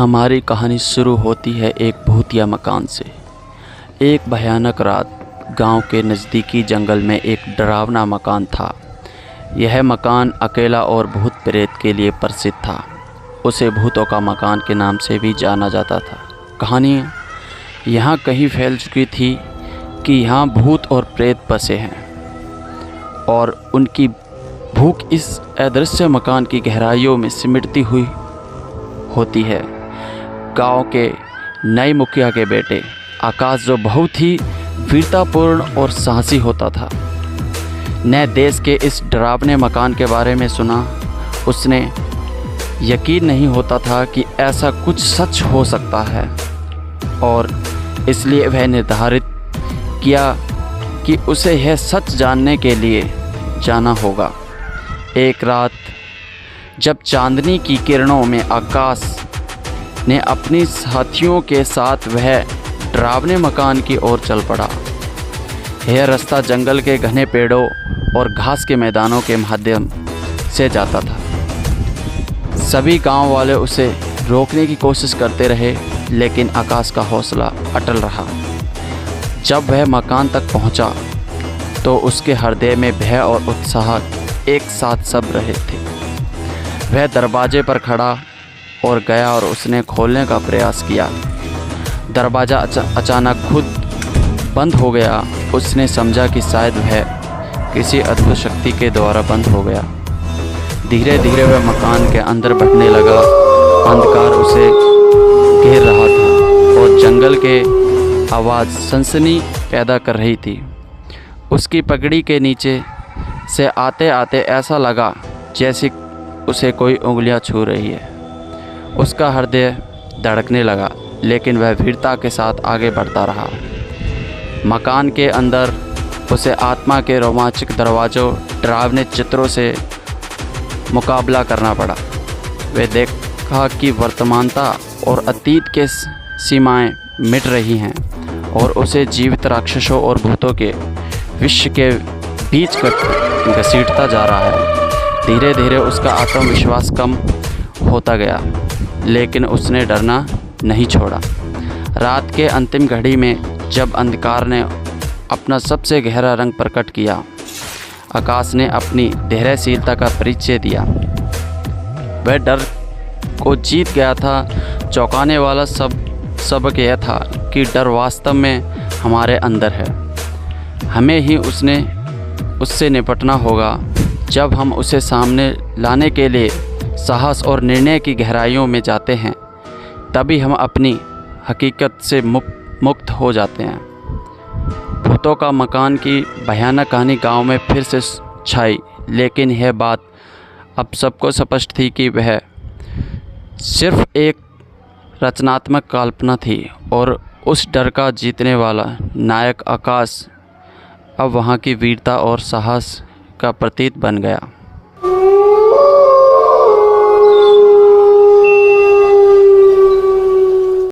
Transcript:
हमारी कहानी शुरू होती है एक भूतिया मकान से। एक भयानक रात गांव के नज़दीकी जंगल में एक डरावना मकान था। यह मकान अकेला और भूत प्रेत के लिए प्रसिद्ध था। उसे भूतों का मकान के नाम से भी जाना जाता था। कहानी यहाँ कहीं फैल चुकी थी कि यहाँ भूत और प्रेत बसे हैं और उनकी भूख इस अदृश्य मकान की गहराइयों में सिमटती हुई होती है। गांव के नए मुखिया के बेटे आकाश, जो बहुत ही वीरतापूर्ण और साहसी होता था, ने देश के इस डरावने मकान के बारे में सुना। उसने यकीन नहीं होता था कि ऐसा कुछ सच हो सकता है और इसलिए वह निर्धारित किया कि उसे यह सच जानने के लिए जाना होगा। एक रात जब चांदनी की किरणों में आकाश ने अपनी साथियों के साथ वह डरावने मकान की ओर चल पड़ा। यह रास्ता जंगल के घने पेड़ों और घास के मैदानों के माध्यम से जाता था। सभी गांव वाले उसे रोकने की कोशिश करते रहे, लेकिन आकाश का हौसला अटल रहा। जब वह मकान तक पहुंचा तो उसके हृदय में भय और उत्साह एक साथ सब रहे थे। वह दरवाजे पर खड़ा और गया और उसने खोलने का प्रयास किया। दरवाज़ा अचानक खुद बंद हो गया। उसने समझा कि शायद वह किसी अद्भुत शक्ति के द्वारा बंद हो गया। धीरे धीरे वह मकान के अंदर बढ़ने लगा। अंधकार उसे घेर रहा था और जंगल के आवाज़ सनसनी पैदा कर रही थी। उसकी पगड़ी के नीचे से आते आते ऐसा लगा जैसे उसे कोई उंगलियां छू रही है। उसका हृदय धड़कने लगा, लेकिन वह वीरता के साथ आगे बढ़ता रहा। मकान के अंदर उसे आत्मा के रोमांचक दरवाज़ों, डरावने चित्रों से मुकाबला करना पड़ा। वह देखा कि वर्तमानता और अतीत के सीमाएं मिट रही हैं और उसे जीवित राक्षसों और भूतों के विश्व के बीच घसीटता जा रहा है। धीरे धीरे उसका आत्मविश्वास कम होता गया, लेकिन उसने डरना नहीं छोड़ा। रात के अंतिम घड़ी में जब अंधकार ने अपना सबसे गहरा रंग प्रकट किया, आकाश ने अपनी धैर्यशीलता का परिचय दिया। वह डर को जीत गया था। चौंकाने वाला सबक यह था कि डर वास्तव में हमारे अंदर है। हमें ही उससे निपटना होगा। जब हम उसे सामने लाने के लिए साहस और निर्णय की गहराइयों में जाते हैं, तभी हम अपनी हकीकत से मुक्त हो जाते हैं। भूतों का मकान की भयानक कहानी गांव में फिर से छाई, लेकिन यह बात अब सबको स्पष्ट थी कि वह सिर्फ एक रचनात्मक कल्पना थी और उस डर का जीतने वाला नायक आकाश अब वहाँ की वीरता और साहस का प्रतीक बन गया।